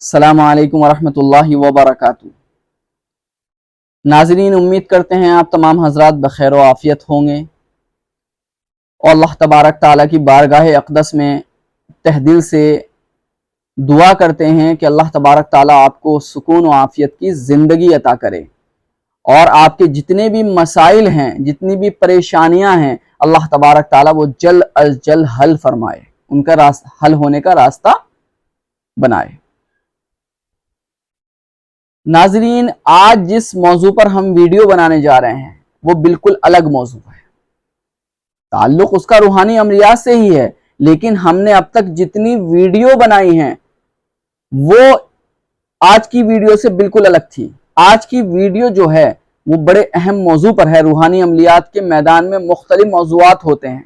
السلام علیکم ورحمۃ اللہ وبرکاتہ۔ ناظرین، امید کرتے ہیں آپ تمام حضرات بخیر و عافیت ہوں گے اور اللہ تبارک تعالیٰ کی بارگاہ اقدس میں تہ دل سے دعا کرتے ہیں کہ اللہ تبارک تعالیٰ آپ کو سکون و عافیت کی زندگی عطا کرے اور آپ کے جتنے بھی مسائل ہیں، جتنی بھی پریشانیاں ہیں، اللہ تبارک تعالیٰ وہ جلد از جلد حل فرمائے، ان کا حل ہونے کا راستہ بنائے۔ ناظرین، آج جس موضوع پر ہم ویڈیو بنانے جا رہے ہیں وہ بالکل الگ موضوع ہے۔ تعلق اس کا روحانی عملیات سے ہی ہے، لیکن ہم نے اب تک جتنی ویڈیو بنائی ہیں وہ آج کی ویڈیو سے بالکل الگ تھی۔ آج کی ویڈیو جو ہے وہ بڑے اہم موضوع پر ہے۔ روحانی عملیات کے میدان میں مختلف موضوعات ہوتے ہیں،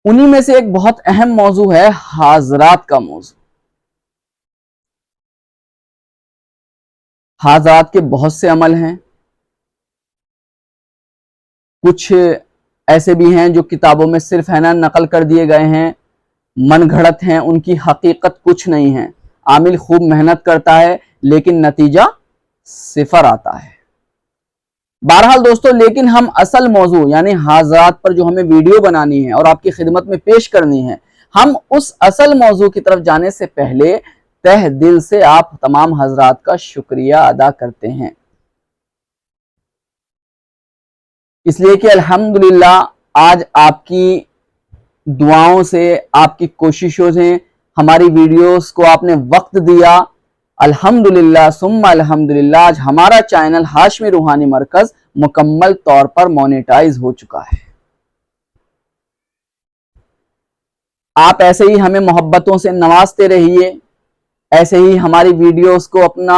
انہی میں سے ایک بہت اہم موضوع ہے حاضرات کا موضوع۔ حاضرات کے بہت سے عمل ہیں، کچھ ایسے بھی ہیں جو کتابوں میں صرف ہے نا نقل کر دیے گئے ہیں، من گھڑت ہیں، ان کی حقیقت کچھ نہیں ہے۔ عامل خوب محنت کرتا ہے لیکن نتیجہ صفر آتا ہے۔ بہرحال دوستو، لیکن ہم اصل موضوع یعنی حاضرات پر جو ہمیں ویڈیو بنانی ہے اور آپ کی خدمت میں پیش کرنی ہے، ہم اس اصل موضوع کی طرف جانے سے پہلے تہ دل سے آپ تمام حضرات کا شکریہ ادا کرتے ہیں، اس لیے کہ الحمدللہ آج آپ کی دعاؤں سے، آپ کی کوششوں سے ہماری ویڈیوز کو آپ نے وقت دیا۔ الحمدللہ ثم الحمدللہ آج ہمارا چینل ہاشمی روحانی مرکز مکمل طور پر مونیٹائز ہو چکا ہے۔ آپ ایسے ہی ہمیں محبتوں سے نوازتے رہیے، ایسے ہی ہماری ویڈیوز کو اپنا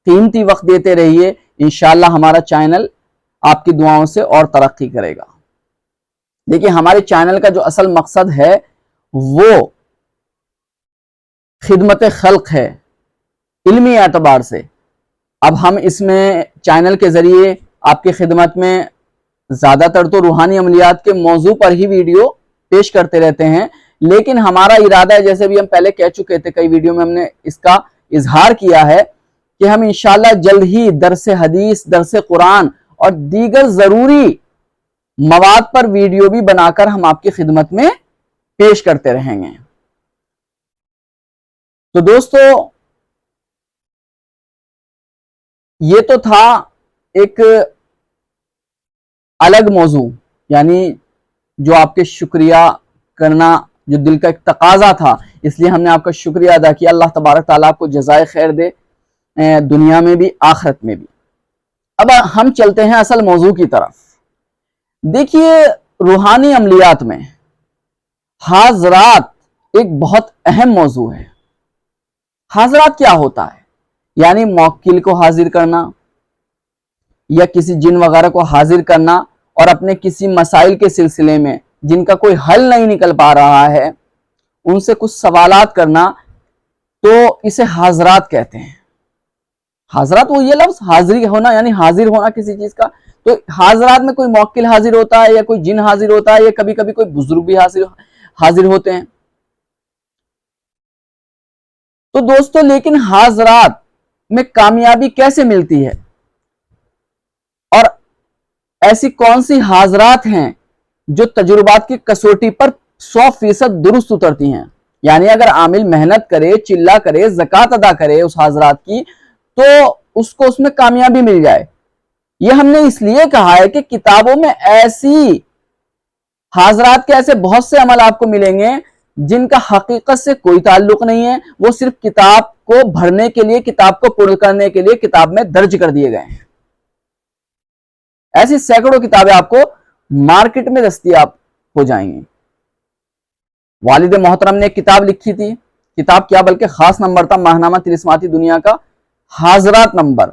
قیمتی وقت دیتے رہیے، انشاءاللہ ہمارا چینل آپ کی دعاؤں سے اور ترقی کرے گا۔ دیکھیے، ہمارے چینل کا جو اصل مقصد ہے وہ خدمت خلق ہے، علمی اعتبار سے۔ اب ہم اس میں چینل کے ذریعے آپ کی خدمت میں زیادہ تر تو روحانی عملیات کے موضوع پر ہی ویڈیو پیش کرتے رہتے ہیں، لیکن ہمارا ارادہ ہے، جیسے بھی ہم پہلے کہہ چکے تھے، کئی ویڈیو میں ہم نے اس کا اظہار کیا ہے کہ ہم انشاءاللہ جلد ہی درس حدیث، درس قرآن اور دیگر ضروری مواد پر ویڈیو بھی بنا کر ہم آپ کی خدمت میں پیش کرتے رہیں گے۔ تو دوستو، یہ تو تھا ایک الگ موضوع، یعنی جو آپ کے شکریہ کرنا جو دل کا ایک تقاضا تھا، اس لیے ہم نے آپ کا شکریہ ادا کیا۔ اللہ تبارک تعالیٰ آپ کو جزائے خیر دے، دنیا میں بھی آخرت میں بھی۔ اب ہم چلتے ہیں اصل موضوع کی طرف۔ دیکھیے، روحانی عملیات میں حاضرات ایک بہت اہم موضوع ہے۔ حاضرات کیا ہوتا ہے؟ یعنی موکل کو حاضر کرنا یا کسی جن وغیرہ کو حاضر کرنا اور اپنے کسی مسائل کے سلسلے میں جن کا کوئی حل نہیں نکل پا رہا ہے ان سے کچھ سوالات کرنا، تو اسے حاضرات کہتے ہیں۔ حاضرات، وہ یہ لفظ حاضری ہونا یعنی حاضر ہونا کسی چیز کا، تو حاضرات میں کوئی موکل حاضر ہوتا ہے یا کوئی جن حاضر ہوتا ہے یا کبھی کبھی کوئی بزرگ بھی حاضر ہوتے ہیں۔ تو دوستو، لیکن حاضرات میں کامیابی کیسے ملتی ہے اور ایسی کون سی حاضرات ہیں جو تجربات کی کسوٹی پر 100% درست اترتی ہیں؟ یعنی اگر عامل محنت کرے، چلہ کرے، زکوٰۃ ادا کرے اس حاضرات کی، تو اس کو اس میں کامیابی مل جائے۔ یہ ہم نے اس لیے کہا ہے کہ کتابوں میں ایسی حاضرات کے ایسے بہت سے عمل آپ کو ملیں گے جن کا حقیقت سے کوئی تعلق نہیں ہے، وہ صرف کتاب کو بھرنے کے لیے، کتاب کو پُر کرنے کے لیے کتاب میں درج کر دیے گئے ہیں۔ ایسی سینکڑوں کتابیں آپ کو مارکیٹ میں دستیاب ہو جائیں گی۔ والد محترم نے ایک کتاب لکھی تھی، کتاب کیا بلکہ خاص نمبر تھا، ماہنامہ طلسماتی دنیا کا حاضرات نمبر،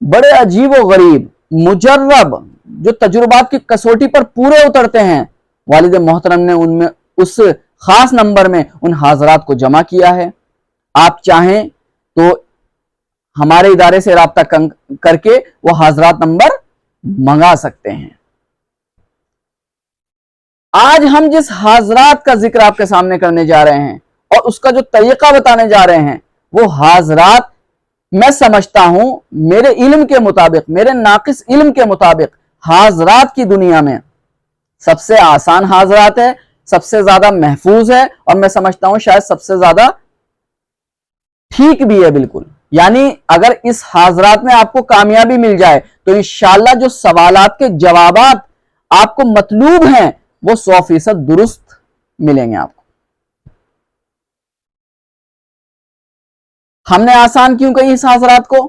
بڑے عجیب و غریب مجرب جو تجربات کی کسوٹی پر پورے اترتے ہیں، والد محترم نے ان میں اس خاص نمبر میں ان حاضرات کو جمع کیا ہے۔ آپ چاہیں تو ہمارے ادارے سے رابطہ کر کے وہ حاضرات نمبر منگا سکتے ہیں۔ آج ہم جس حاضرات کا ذکر آپ کے سامنے کرنے جا رہے ہیں اور اس کا جو طریقہ بتانے جا رہے ہیں وہ حاضرات میں سمجھتا ہوں میرے علم کے مطابق، میرے ناقص علم کے مطابق، حاضرات کی دنیا میں سب سے آسان حاضرات ہے، سب سے زیادہ محفوظ ہے، اور میں سمجھتا ہوں شاید سب سے زیادہ ٹھیک بھی ہے بالکل۔ یعنی اگر اس حاضرات میں آپ کو کامیابی مل جائے تو انشاءاللہ جو سوالات کے جوابات آپ کو مطلوب ہیں وہ 100% درست ملیں گے آپ کو۔ ہم نے آسان کیوں کہی اس حاضرات کو؟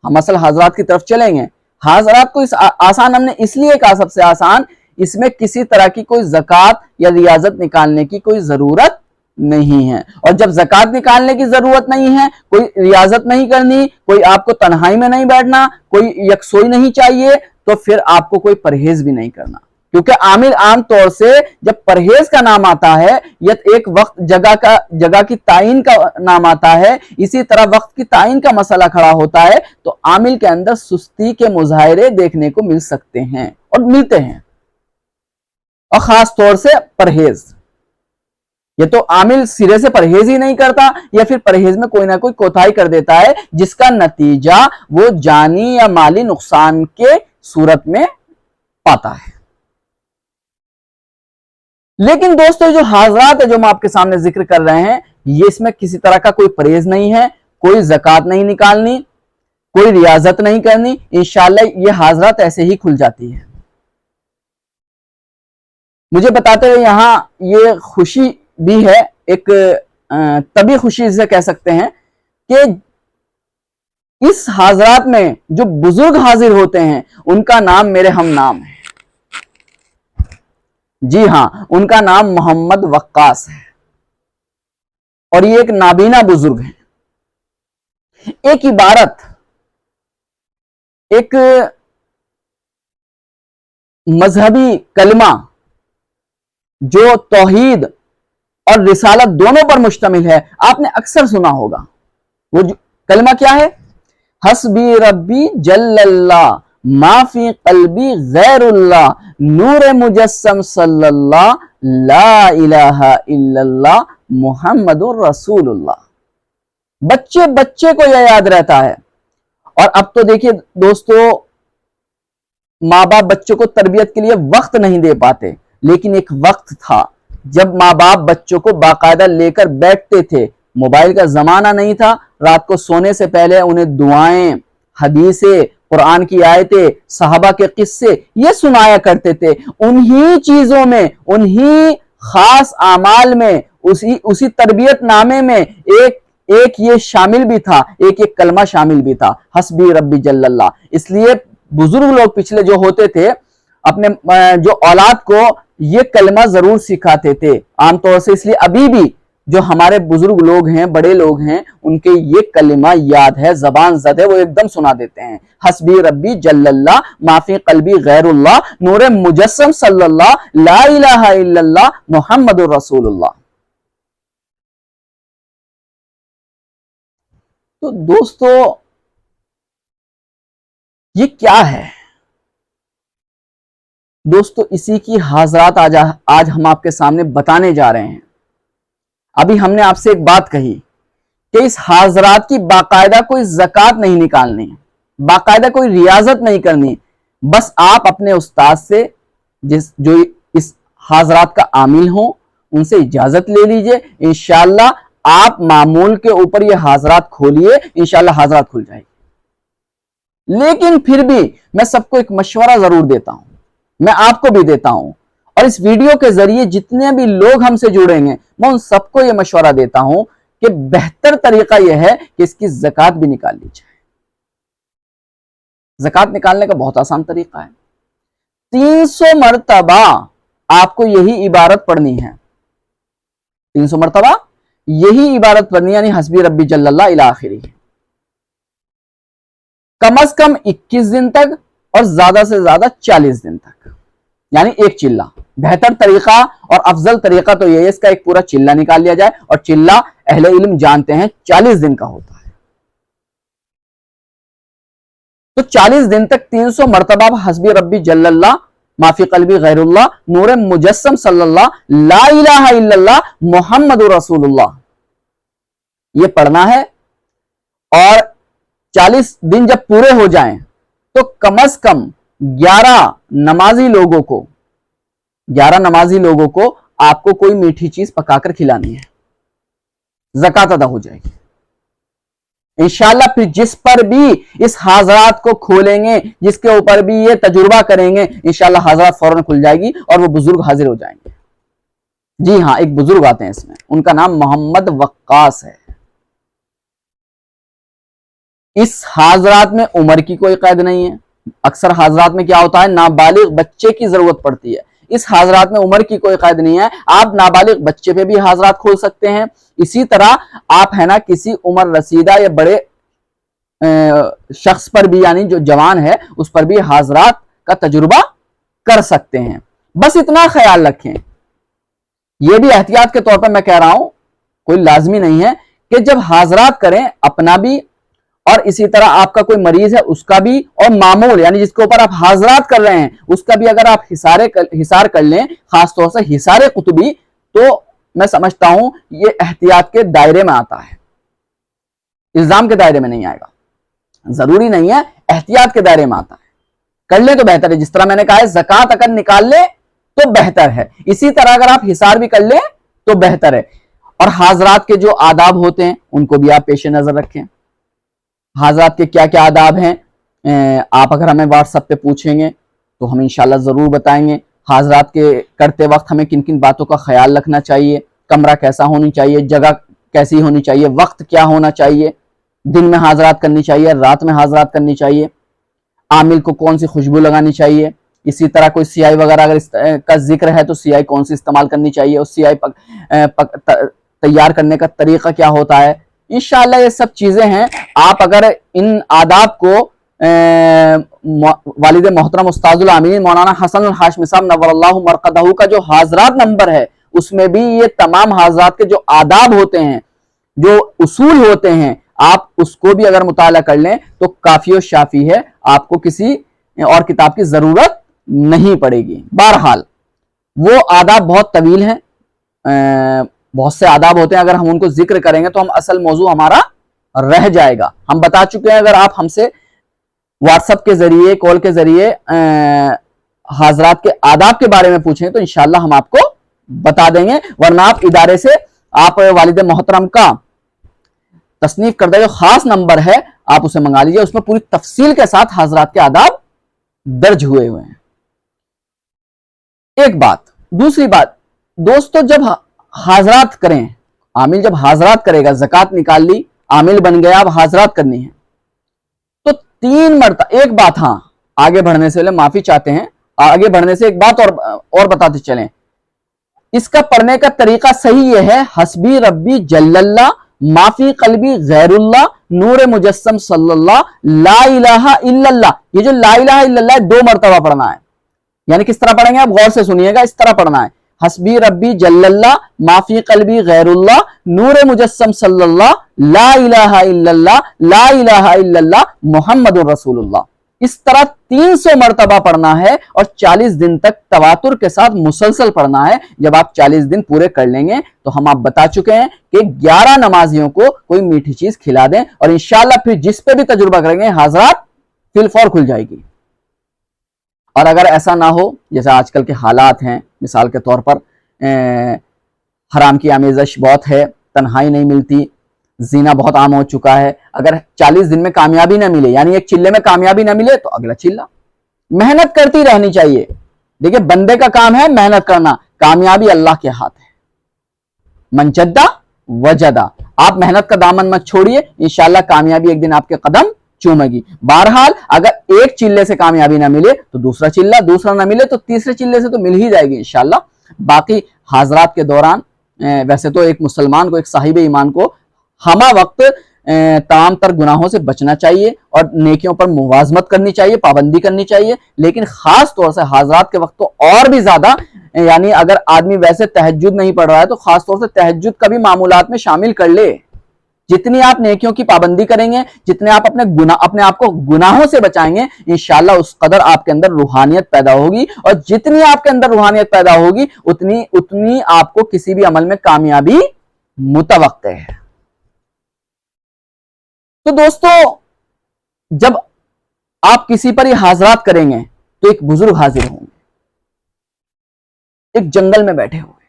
ہم اصل حاضرات کی طرف چلیں گے۔ حاضرات کو اس آسان ہم نے اس لیے کہا سب سے آسان، اس میں کسی طرح کی کوئی زکوٰۃ یا ریاضت نکالنے کی کوئی ضرورت نہیں ہے، اور جب زکوٰۃ نکالنے کی ضرورت نہیں ہے، کوئی ریاضت نہیں کرنی، کوئی آپ کو تنہائی میں نہیں بیٹھنا، کوئی یکسوئی نہیں چاہیے، تو پھر آپ کو کوئی پرہیز بھی نہیں کرنا، کیونکہ عامل عام طور سے جب پرہیز کا نام آتا ہے یا ایک وقت جگہ کی تعین کا نام آتا ہے، اسی طرح وقت کی تعین کا مسئلہ کھڑا ہوتا ہے تو عامل کے اندر سستی کے مظاہرے دیکھنے کو مل سکتے ہیں اور ملتے ہیں، اور خاص طور سے پرہیز۔ یہ تو عامل سرے سے پرہیز ہی نہیں کرتا یا پھر پرہیز میں کوئی نہ کوئی کوتاہی کر دیتا ہے جس کا نتیجہ وہ جانی یا مالی نقصان کے صورت میں پاتا ہے۔ لیکن دوستو جو حاضرات ہے جو ہم آپ کے سامنے ذکر کر رہے ہیں، یہ اس میں کسی طرح کا کوئی پرہیز نہیں ہے، کوئی زکوٰۃ نہیں نکالنی، کوئی ریاضت نہیں کرنی، انشاءاللہ یہ حاضرات ایسے ہی کھل جاتی ہے۔ مجھے بتاتے ہوئے یہاں یہ خوشی بھی ہے، ایک طبی خوشی سے کہہ سکتے ہیں کہ اس حاضرات میں جو بزرگ حاضر ہوتے ہیں ان کا نام میرے ہم نام ہے۔ جی ہاں، ان کا نام محمد وقاص ہے، اور یہ ایک نابینا بزرگ ہیں۔ ایک عبارت، ایک مذہبی کلمہ جو توحید اور رسالت دونوں پر مشتمل ہے، آپ نے اکثر سنا ہوگا۔ وہ کلمہ کیا ہے؟ حسبی ربی جل اللہ ما فی قلبی غیر اللہ نور مجسم صلی اللہ لا الہ الا اللہ محمد الرسول اللہ۔ بچے بچے کو یہ یاد رہتا ہے، اور اب تو دیکھیے دوستو، ماں باپ بچوں کو تربیت کے لیے وقت نہیں دے پاتے، لیکن ایک وقت تھا جب ماں باپ بچوں کو باقاعدہ لے کر بیٹھتے تھے۔ موبائل کا زمانہ نہیں تھا، رات کو سونے سے پہلے انہیں دعائیں، حدیثیں، قرآن کی آیتیں، صحابہ کے قصے یہ سنایا کرتے تھے۔ انہی چیزوں میں، انہی خاص اعمال میں، اسی تربیت نامے میں ایک یہ شامل بھی تھا، ایک کلمہ شامل بھی تھا، حسبی ربی جل اللہ۔ اس لیے بزرگ لوگ پچھلے جو ہوتے تھے اپنے جو اولاد کو یہ کلمہ ضرور سکھاتے تھے عام طور سے، اس لیے ابھی بھی جو ہمارے بزرگ لوگ ہیں، بڑے لوگ ہیں، ان کے یہ کلمہ یاد ہے، زبان زد ہے، وہ ایک دم سنا دیتے ہیں۔ حسبی ربی جل اللہ ما فی قلبی غیر اللہ نور مجسم صلی اللہ لا الہ الا اللہ محمد الرسول اللہ۔ تو دوستو یہ کیا ہے؟ دوستو اسی کی حاضرات آج ہم آپ کے سامنے بتانے جا رہے ہیں۔ ابھی ہم نے آپ سے ایک بات کہی کہ اس حاضرات کی باقاعدہ کوئی زکوٰۃ نہیں نکالنی، باقاعدہ کوئی ریاضت نہیں کرنی، بس آپ اپنے استاد سے جو اس حاضرات کا عامل ہوں ان سے اجازت لے لیجئے، انشاءاللہ آپ معمول کے اوپر یہ حاضرات کھولیے، انشاءاللہ حاضرات کھل جائے گی۔ لیکن پھر بھی میں سب کو ایک مشورہ ضرور دیتا ہوں، میں آپ کو بھی دیتا ہوں، اور اس ویڈیو کے ذریعے جتنے بھی لوگ ہم سے جڑیں گے میں ان سب کو یہ مشورہ دیتا ہوں کہ بہتر طریقہ یہ ہے کہ اس کی زکوٰۃ بھی نکال لی جائے۔ زکوٰۃ نکالنے کا بہت آسان طریقہ ہے، 300 مرتبہ آپ کو یہی عبارت پڑھنی ہے، 300 مرتبہ یہی عبارت پڑھنی ہے، یعنی حسبی ربی جل اللہ الی آخری، کم از کم 21 دن تک اور زیادہ سے زیادہ 40 دن تک، یعنی ایک چلہ۔ بہتر طریقہ اور افضل طریقہ تو یہ ہے اس کا ایک پورا چلہ نکال لیا جائے، اور چلہ اہل علم جانتے ہیں 40 دن کا ہوتا ہے۔ تو 40 دن تک 300 مرتبہ حسبی ربی جل اللہ ما فی قلبی غیر اللہ نور مجسم صلی اللہ لا الہ الا اللہ محمد رسول اللہ یہ پڑھنا ہے، اور 40 دن جب پورے ہو جائیں تو کم از کم 11 نمازی لوگوں کو آپ کو کوئی میٹھی چیز پکا کر کھلانی ہے، زکوٰۃ ادا ہو جائے گی انشاءاللہ۔ پھر جس پر بھی اس حاضرات کو کھولیں گے، جس کے اوپر بھی یہ تجربہ کریں گے، انشاءاللہ حاضرات فوراً کھل جائے گی اور وہ بزرگ حاضر ہو جائیں گے۔ جی ہاں، ایک بزرگ آتے ہیں اس میں، ان کا نام محمد وقاص ہے۔ اس حاضرات میں عمر کی کوئی قید نہیں ہے۔ اکثر حاضرات میں کیا ہوتا ہے، نابالغ بچے کی ضرورت پڑتی ہے، اس حاضرات میں عمر کی کوئی قید نہیں ہے، آپ نابالغ بچے پہ بھی حاضرات کھول سکتے ہیں۔ اسی طرح آپ ہے نا کسی عمر رسیدہ یا بڑے شخص پر بھی، یعنی جو جوان ہے اس پر بھی حاضرات کا تجربہ کر سکتے ہیں۔ بس اتنا خیال رکھیں، یہ بھی احتیاط کے طور پر میں کہہ رہا ہوں، کوئی لازمی نہیں ہے کہ جب حاضرات کریں اپنا بھی، اور اسی طرح آپ کا کوئی مریض ہے اس کا بھی، اور معمول یعنی جس کے اوپر آپ حاضرات کر رہے ہیں اس کا بھی اگر آپ حصار کر لیں، خاص طور سے حصار قطبی، تو میں سمجھتا ہوں یہ احتیاط کے دائرے میں آتا ہے، الزام کے دائرے میں نہیں آئے گا، ضروری نہیں ہے، احتیاط کے دائرے میں آتا ہے۔ کر لیں تو بہتر ہے، جس طرح میں نے کہا ہے زکوٰۃ اگر نکال لیں تو بہتر ہے، اسی طرح اگر آپ حصار بھی کر لیں تو بہتر ہے۔ اور حاضرات کے جو آداب ہوتے ہیں ان کو بھی آپ پیش نظر رکھیں، حاضرات کے کیا کیا آداب ہیں، آپ اگر ہمیں واٹس ایپ پہ پوچھیں گے تو ہم انشاءاللہ ضرور بتائیں گے۔ حاضرات کے کرتے وقت ہمیں کن کن باتوں کا خیال رکھنا چاہیے، کمرہ کیسا ہونی چاہیے، جگہ کیسی ہونی چاہیے، وقت کیا ہونا چاہیے، دن میں حاضرات کرنی چاہیے، رات میں حاضرات کرنی چاہیے، عامل کو کون سی خوشبو لگانی چاہیے، اسی طرح کوئی سیاہی وغیرہ اگر کا ذکر ہے تو سیاہی کون سی استعمال کرنی چاہیے، اور سیاہی تیار کرنے کا طریقہ کیا ہوتا ہے، انشاءاللہ یہ سب چیزیں ہیں۔ آپ اگر ان آداب کو والد محترم استاذ العاملین مولانا حسن الہاشمی صاحب نور اللہ مرقدہ کا جو حاضرات نمبر ہے اس میں بھی یہ تمام حاضرات کے جو آداب ہوتے ہیں، جو اصول ہوتے ہیں، آپ اس کو بھی اگر مطالعہ کر لیں تو کافی و شافی ہے، آپ کو کسی اور کتاب کی ضرورت نہیں پڑے گی۔ بہرحال وہ آداب بہت طویل ہیں، بہت سے آداب ہوتے ہیں، اگر ہم ان کو ذکر کریں گے تو ہم اصل موضوع ہمارا رہ جائے گا۔ ہم بتا چکے ہیں، اگر آپ ہم سے واٹس ایپ کے ذریعے، کال کے ذریعے حاضرات کے آداب کے بارے میں پوچھیں تو انشاءاللہ ہم آپ کو بتا دیں گے، ورنہ آپ ادارے سے آپ والد محترم کا تصنیف کردہ جو خاص نمبر ہے آپ اسے منگا لیجئے، اس میں پوری تفصیل کے ساتھ حاضرات کے آداب درج ہوئے ہیں۔ ایک بات، دوسری بات دوستو، جب حاضرات کریں، عامل جب حاضرات کرے گا، زکوٰۃ نکال لی، عامل بن گیا، اب حاضرات کرنی ہے تو 3 مرتبہ، ایک بات ہاں آگے بڑھنے سے پہلے معافی چاہتے ہیں، آگے بڑھنے سے ایک بات اور بتاتے چلیں، اس کا پڑھنے کا طریقہ صحیح یہ ہے، حسبی ربی جل اللہ، معافی قلبی غیر اللہ، نور مجسم صلی اللہ، لا الہ الا اللہ۔ یہ جو لا الہ الا اللہ 2 مرتبہ پڑھنا ہے، یعنی کس طرح پڑھیں گے آپ غور سے سنیے گا، اس طرح پڑھنا ہے، حسبی ربی جل اللہ، معافی قلبی غیر اللہ، نور مجسم صلی اللہ، لا الہ الا اللہ، لا الہ الا اللہ، محمد رسول اللہ۔ اس طرح 300 مرتبہ پڑھنا ہے اور 40 دن تک تواتر کے ساتھ مسلسل پڑھنا ہے۔ جب آپ 40 دن پورے کر لیں گے تو ہم آپ بتا چکے ہیں کہ 11 نمازیوں کو کوئی میٹھی چیز کھلا دیں، اور انشاءاللہ پھر جس پہ بھی تجربہ کریں گے حاضرات فی الفور کھل جائے گی۔ اور اگر ایسا نہ ہو، جیسے آج کل کے حالات ہیں، مثال کے طور پر حرام کی آمیزش بہت ہے، تنہائی نہیں ملتی، زنا بہت عام ہو چکا ہے، اگر 40 دن میں کامیابی نہ ملے، یعنی ایک چلے میں کامیابی نہ ملے تو اگلا چلہ، محنت کرتی رہنی چاہیے۔ دیکھیں بندے کا کام ہے محنت کرنا، کامیابی اللہ کے ہاتھ ہے، من جدہ وجدہ، آپ محنت کا دامن مت چھوڑیے، انشاءاللہ کامیابی ایک دن آپ کے قدم چومے گی۔ بہرحال اگر ایک چلے سے کامیابی نہ ملے تو دوسرا چلہ، دوسرا نہ ملے تو تیسرے چلے سے تو مل ہی جائے گی انشاءاللہ۔ باقی حاضرات کے دوران ویسے تو ایک مسلمان کو، ایک صاحب ایمان کو ہمہ وقت تمام تر گناہوں سے بچنا چاہیے اور نیکیوں پر موازمت کرنی چاہیے، پابندی کرنی چاہیے، لیکن خاص طور سے حاضرات کے وقت تو اور بھی زیادہ، یعنی اگر آدمی ویسے تہجد نہیں پڑھ رہا ہے تو خاص طور سے تہجد کا بھی معمولات میں شامل کر لے۔ جتنی آپ نیکیوں کی پابندی کریں گے، جتنے آپ اپنے آپ کو گناہوں سے بچائیں گے، انشاءاللہ اس قدر آپ کے اندر روحانیت پیدا ہوگی، اور جتنی آپ کے اندر روحانیت پیدا ہوگی اتنی آپ کو کسی بھی عمل میں کامیابی متوقع ہے۔ تو دوستو جب آپ کسی پر یہ حاضرات کریں گے تو ایک بزرگ حاضر ہوں گے، ایک جنگل میں بیٹھے ہوئے،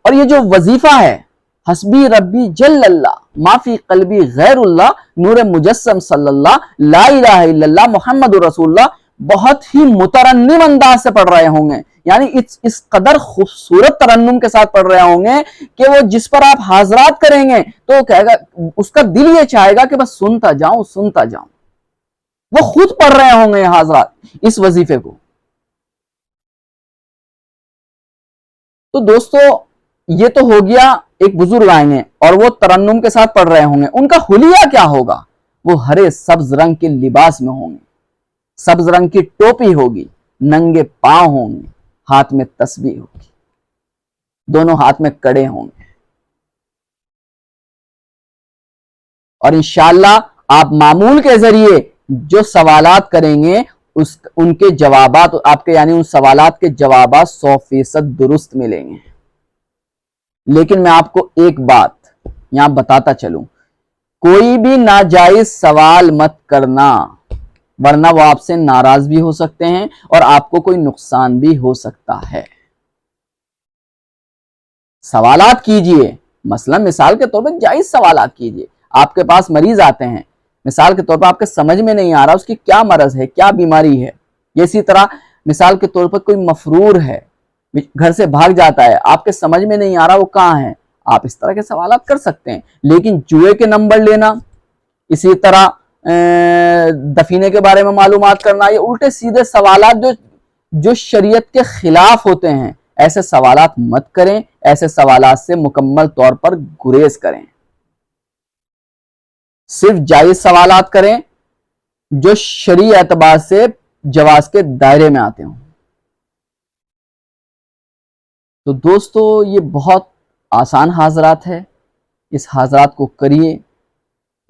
اور یہ جو وظیفہ ہے حسبی ربی جل اللہ ما فی قلبی غیر اللہ نور مجسم صلی اللہ لا الہ الا اللہ محمد رسول اللہ، بہت ہی مترنم انداز سے پڑھ رہے ہوں گے، یعنی اس قدر خوبصورت ترنم کے ساتھ پڑھ رہے ہوں گے کہ وہ جس پر آپ حاضرات کریں گے تو وہ کہے گا، اس کا دل یہ چاہے گا کہ بس سنتا جاؤں سنتا جاؤں۔ وہ خود پڑھ رہے ہوں گے حاضرات اس وظیفے کو۔ تو دوستو یہ تو ہو گیا، ایک بزرگ آئیں گے اور وہ ترنم کے ساتھ پڑھ رہے ہوں گے، ان کا حلیہ کیا ہوگا؟ وہ ہرے سبز رنگ کے لباس میں ہوں گے، سبز رنگ کی ٹوپی ہوگی، ننگے پاؤں ہوں گے، ہاتھ میں تسبیح ہوگی، دونوں ہاتھ میں کڑے ہوں گے، اور انشاءاللہ آپ معمول کے ذریعے جو سوالات کریں گے ان کے جوابات آپ کے، یعنی ان سوالات کے جوابات 100% درست ملیں گے۔ لیکن میں آپ کو ایک بات یہاں بتاتا چلوں، کوئی بھی ناجائز سوال مت کرنا، ورنہ وہ آپ سے ناراض بھی ہو سکتے ہیں اور آپ کو کوئی نقصان بھی ہو سکتا ہے۔ سوالات کیجئے، مثلا مثال کے طور پر جائز سوالات کیجئے۔ آپ کے پاس مریض آتے ہیں، مثال کے طور پر آپ کے سمجھ میں نہیں آ رہا اس کی کیا مرض ہے، کیا بیماری ہے، اسی طرح مثال کے طور پر کوئی مفرور ہے، گھر سے بھاگ جاتا ہے، آپ کے سمجھ میں نہیں آ رہا وہ کہاں ہے، آپ اس طرح کے سوالات کر سکتے ہیں۔ لیکن جوئے کے نمبر لینا، اسی طرح دفینے کے بارے میں معلومات کرنا، یہ الٹے سیدھے سوالات جو شریعت کے خلاف ہوتے ہیں، ایسے سوالات مت کریں، ایسے سوالات سے مکمل طور پر گریز کریں۔ صرف جائز سوالات کریں جو شرعی اعتبار سے جواز کے دائرے میں آتے ہوں۔ تو دوستو یہ بہت آسان حاضرات ہے، اس حاضرات کو کریے۔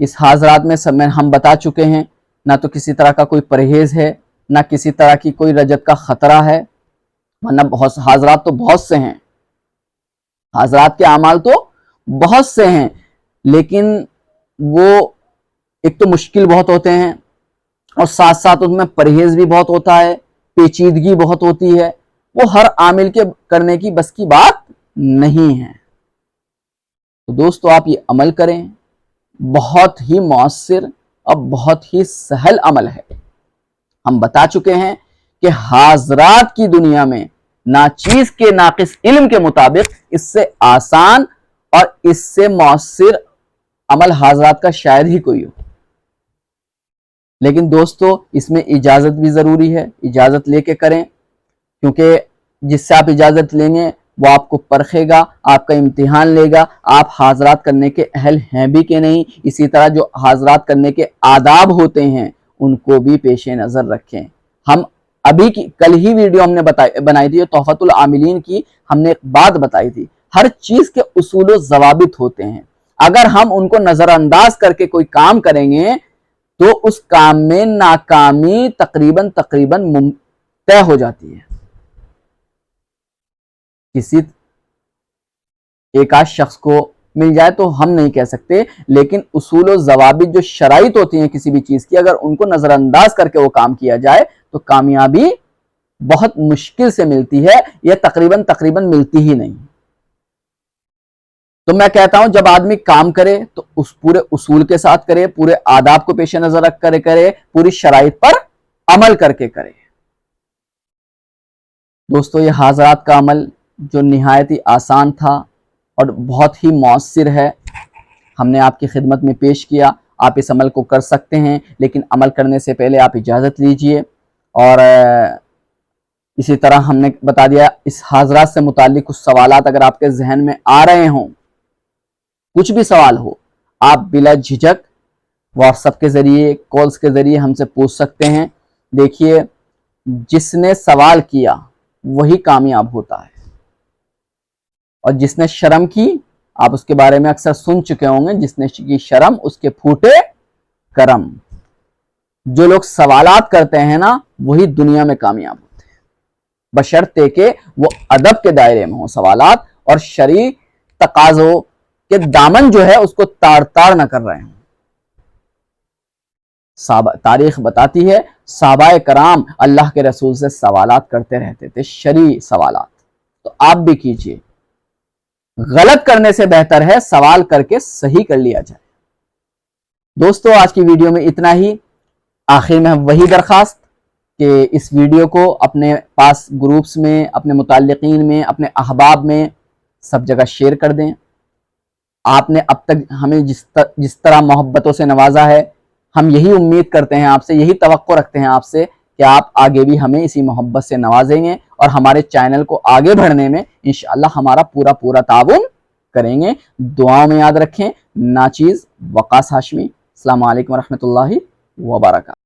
اس حاضرات میں ہم بتا چکے ہیں، نہ تو کسی طرح کا کوئی پرہیز ہے، نہ کسی طرح کی کوئی رجت کا خطرہ ہے، ورنہ حاضرات تو بہت سے ہیں، حاضرات کے اعمال تو بہت سے ہیں، لیکن وہ ایک تو مشکل بہت ہوتے ہیں، اور ساتھ ساتھ ان میں پرہیز بھی بہت ہوتا ہے، پیچیدگی بہت ہوتی ہے، وہ ہر عامل کے کرنے کی بس کی بات نہیں ہے۔ تو دوستو آپ یہ عمل کریں، بہت ہی مؤثر اور بہت ہی سہل عمل ہے۔ ہم بتا چکے ہیں کہ حاضرات کی دنیا میں ناچیز کے ناقص علم کے مطابق اس سے آسان اور اس سے مؤثر عمل حاضرات کا شاید ہی کوئی ہو۔ لیکن دوستو اس میں اجازت بھی ضروری ہے، اجازت لے کے کریں، کیونکہ جس سے آپ اجازت لیں گے وہ آپ کو پرکھے گا، آپ کا امتحان لے گا، آپ حاضرات کرنے کے اہل ہیں بھی کہ نہیں۔ اسی طرح جو حاضرات کرنے کے آداب ہوتے ہیں ان کو بھی پیش نظر رکھیں۔ ہم ابھی کل ہی ویڈیو ہم نے بنائی تھی تحفۃ العاملین کی، ہم نے ایک بات بتائی تھی، ہر چیز کے اصول و ضوابط ہوتے ہیں، اگر ہم ان کو نظر انداز کر کے کوئی کام کریں گے تو اس کام میں ناکامی تقریباً طے ہو جاتی ہے۔ کسی ایک آدھ شخص کو مل جائے تو ہم نہیں کہہ سکتے، لیکن اصول و ضوابط جو شرائط ہوتی ہیں کسی بھی چیز کی، اگر ان کو نظر انداز کر کے وہ کام کیا جائے تو کامیابی بہت مشکل سے ملتی ہے، یا تقریباً ملتی ہی نہیں۔ تو میں کہتا ہوں جب آدمی کام کرے تو اس پورے اصول کے ساتھ کرے، پورے آداب کو پیش نظر رکھ کرے پوری شرائط پر عمل کر کے کرے۔ دوستو یہ حاضرات کا عمل جو نہایت ہی آسان تھا اور بہت ہی مؤثر ہے، ہم نے آپ کی خدمت میں پیش کیا۔ آپ اس عمل کو کر سکتے ہیں، لیکن عمل کرنے سے پہلے آپ اجازت لیجئے، اور اسی طرح ہم نے بتا دیا اس حاضرات سے متعلق کچھ سوالات اگر آپ کے ذہن میں آ رہے ہوں، کچھ بھی سوال ہو، آپ بلا جھجک واٹس ایپ کے ذریعے، کالز کے ذریعے ہم سے پوچھ سکتے ہیں۔ دیکھیے جس نے سوال کیا وہی کامیاب ہوتا ہے، اور جس نے شرم کی، آپ اس کے بارے میں اکثر سن چکے ہوں گے، جس نے کی شرم اس کے پھوٹے کرم۔ جو لوگ سوالات کرتے ہیں نا وہی دنیا میں کامیاب ہوتے ہیں، بشرطے کہ وہ ادب کے دائرے میں ہوں سوالات، اور شرعی تقاضوں کہ دامن جو ہے اس کو تاڑ تاڑ نہ کر رہے ہیں۔ تاریخ بتاتی ہے صحابہ کرام اللہ کے رسول سے سوالات کرتے رہتے تھے، شرعی سوالات، تو آپ بھی کیجئے۔ غلط کرنے سے بہتر ہے سوال کر کے صحیح کر لیا جائے۔ دوستو آج کی ویڈیو میں اتنا ہی۔ آخر میں وہی درخواست کہ اس ویڈیو کو اپنے پاس گروپس میں، اپنے متعلقین میں، اپنے احباب میں سب جگہ شیئر کر دیں۔ آپ نے اب تک ہمیں جس طرح محبتوں سے نوازا ہے، ہم یہی امید کرتے ہیں آپ سے، یہی توقع رکھتے ہیں آپ سے کہ آپ آگے بھی ہمیں اسی محبت سے نوازیں گے اور ہمارے چینل کو آگے بڑھنے میں انشاءاللہ ہمارا پورا تعاون کریں گے۔ دعاؤں میں یاد رکھیں۔ ناچیز وقاص ہاشمی۔ السلام علیکم ورحمۃ اللہ وبرکاتہ۔